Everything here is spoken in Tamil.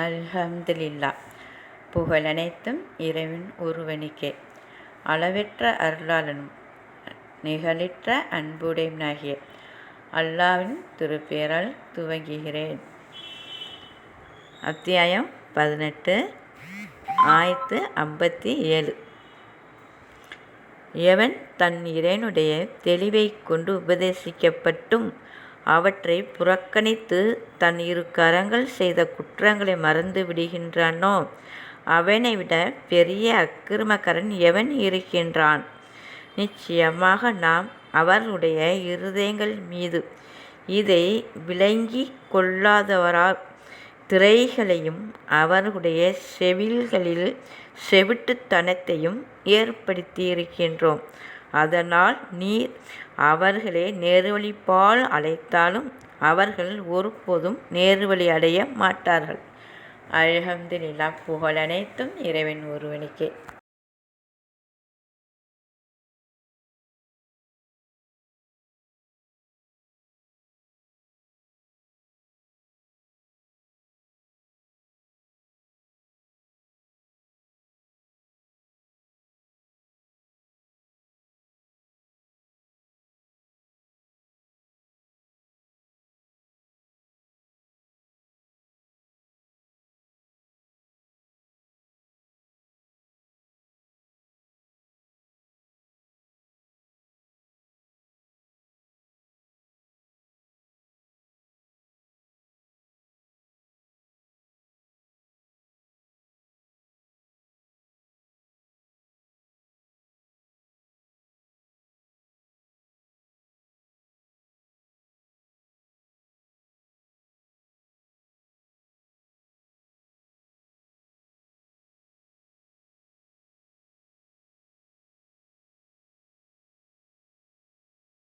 அல்ஹம்துலில்லா. புகழனைத்தும் இறைவன் ஒருவனுக்கே. அளவற்ற அருளாளனும் நிகழற்ற அன்புடையவனாகிய அல்லாஹ்வின் திருப்பெயரால் துவங்குகிறேன். அத்தியாயம் 18 ஆயத்து 57. எவன் தன் இறைவனுடைய தெளிவைக் கொண்டு உபதேசிக்கப்பட்டும் அவற்றை புறக்கணித்து தன் இரு கரங்கள் செய்த குற்றங்களை மறந்து விடுகின்றானோ அவனை விட பெரிய அக்கிரமக்காரன் எவன் இருக்கின்றான்? நிச்சயமாக நாம் அவர்களுடைய இருதயங்கள் மீது இதை விளங்கிக் கொள்ளாதவரால் திரைகளையும் அவர்களுடைய செவில்களில் செவிட்டுத்தனத்தையும் ஏற்படுத்தியிருக்கின்றோம். அதனால் நீர் அவர்களை நேர்வழிபால் அழைத்தாலும் அவர்கள் ஒருபோதும் நேர்வழி அடைய மாட்டார்கள். அல்ஹம்துலில்லா. புகழனைத்தும் இறைவன் ஒருவனுக்கே.